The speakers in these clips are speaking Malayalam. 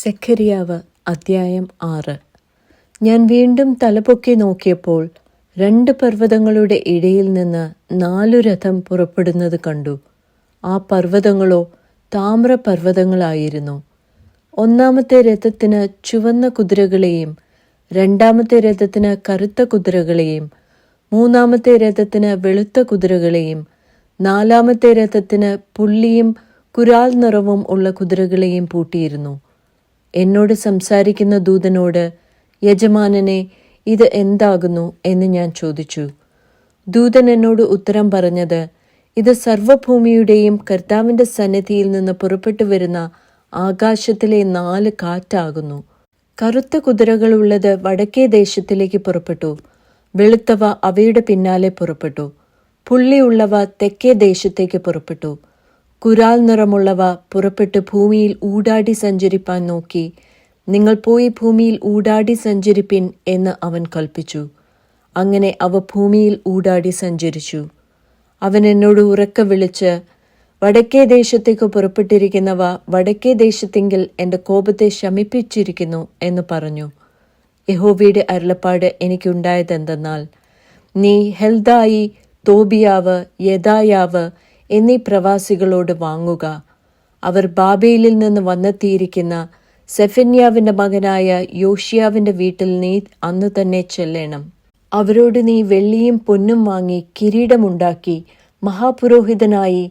സെഖര്യാവ് അദ്ധ്യായം 6. ഞാൻ വീണ്ടും തലപൊക്കി നോക്കിയപ്പോൾ 2 പർവ്വതങ്ങളുടെ ഇടയിൽ നിന്ന് 4 രഥം പുറപ്പെടുന്നത് കണ്ടു. ആ പർവ്വതങ്ങളോ താമ്രപർവ്വതങ്ങളായിരുന്നു. ഒന്നാമത്തെ രഥത്തിന് ചുവന്ന കുതിരകളെയും, രണ്ടാമത്തെ രഥത്തിന് കറുത്ത കുതിരകളെയും, മൂന്നാമത്തെ രഥത്തിന് വെളുത്ത കുതിരകളെയും, നാലാമത്തെ രഥത്തിന് പുള്ളിയും കുരാൽ നിറവും ഉള്ള കുതിരകളെയും പൂട്ടിയിരുന്നു. എന്നോട് സംസാരിക്കുന്ന ദൂതനോട്, യജമാനനെ, ഇത് എന്താകുന്നു എന്ന് ഞാൻ ചോദിച്ചു. ദൂതൻ എന്നോട് ഉത്തരം പറഞ്ഞത്, ഇത് സർവ്വഭൂമിയുടെയും കർത്താവിൻ്റെ സന്നിധിയിൽ നിന്ന് പുറപ്പെട്ടു വരുന്ന ആകാശത്തിലെ 4 കാറ്റാകുന്നു. കറുത്ത കുതിരകളുള്ളത് വടക്കേ ദേശത്തിലേക്ക് പുറപ്പെട്ടു, വെളുത്തവ അവയുടെ പിന്നാലെ പുറപ്പെട്ടു, പുള്ളിയുള്ളവ തെക്കേ ദേശത്തേക്ക് പുറപ്പെട്ടു. കുരാൽ നിറമുള്ളവ പുറപ്പെട്ട് ഭൂമിയിൽ ഊടാടി സഞ്ചരിപ്പാൻ നോക്കി. നിങ്ങൾ പോയി ഭൂമിയിൽ ഊടാടി സഞ്ചരിപ്പിൻ എന്ന് അവൻ കൽപ്പിച്ചു. അങ്ങനെ അവ ഭൂമിയിൽ ഊടാടി സഞ്ചരിച്ചു. അവൻ എന്നോട് ഉറക്കെ വിളിച്ച്, വടക്കേ ദേശത്തേക്ക് പുറപ്പെട്ടിരിക്കുന്നവ വടക്കേ ദേശത്തെങ്കിൽ എൻ്റെ കോപത്തെ ശമിപ്പിച്ചിരിക്കുന്നു എന്ന് പറഞ്ഞു. യഹോവയുടെ അരുളപ്പാട് എനിക്കുണ്ടായതെന്തെന്നാൽ, നീ ഹെൽദായി, തോബിയാവ്, യെദായാവ് എന്നീ പ്രവാസികളോട് വാങ്ങുക. അവർ ബാബേലിൽ നിന്ന് വന്നെത്തിയിരിക്കുന്ന സെഫന്യാവിൻ്റെ മകനായ യോഷിയാവിൻ്റെ വീട്ടിൽ നീ അന്നു തന്നെ ചെല്ലണം. അവരോട് നീ വെള്ളിയും പൊന്നും വാങ്ങി കിരീടമുണ്ടാക്കി മഹാപുരോഹിതനായി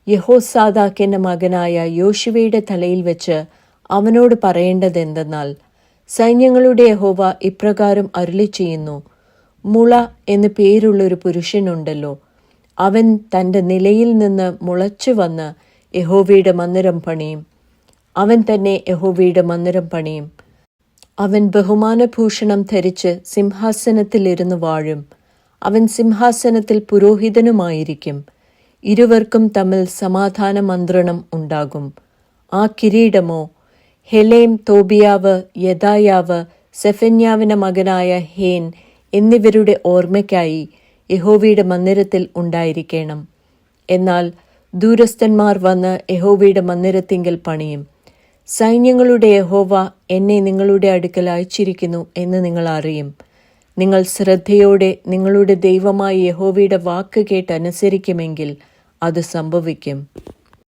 യഹോസാദാക്കിൻ്റെ മകനായ യോശുവയുടെ തലയിൽ വെച്ച് അവനോട് പറയേണ്ടതെന്തെന്നാൽ, സൈന്യങ്ങളുടെ യഹോവ ഇപ്രകാരം അരുളി ചെയ്യുന്നു, മുള എന്ന് പേരുള്ളൊരു പുരുഷനുണ്ടല്ലോ, അവൻ തൻ്റെ നിലയിൽ നിന്ന് മുളച്ചു വന്ന് യഹോവയുടെ മന്ദിരം പണിയും. അവൻ തന്നെ യഹോവയുടെ മന്ദിരം പണിയും. അവൻ ബഹുമാനഭൂഷണം ധരിച്ച് സിംഹാസനത്തിലിരുന്ന് വാഴും. അവൻ സിംഹാസനത്തിൽ പുരോഹിതനുമായിരിക്കും. ഇരുവർക്കും തമ്മിൽ സമാധാന മന്ത്രണം ഉണ്ടാകും. ആ കിരീടമോ ഹെലേം, തോബിയാവ്, യെദായാവ്, സെഫന്യാവിൻ്റെ മകനായ ഹേൻ എന്നിവരുടെ ഓർമ്മയ്ക്കായി യഹോവയുടെ മന്ദിരത്തിൽ ഉണ്ടായിരിക്കണം. എന്നാൽ ദൂരസ്ഥന്മാർ വന്ന് യഹോവയുടെ മന്ദിരത്തിങ്കൽ പണിയും. സൈന്യങ്ങളുടെ യഹോവ എന്നെ നിങ്ങളുടെ അടുക്കൽ അയച്ചിരിക്കുന്നു എന്ന് നിങ്ങൾ അറിയും. നിങ്ങൾ ശ്രദ്ധയോടെ നിങ്ങളുടെ ദൈവമായ യഹോവയുടെ വാക്ക് കേട്ടനുസരിക്കുമെങ്കിൽ അത് സംഭവിക്കും.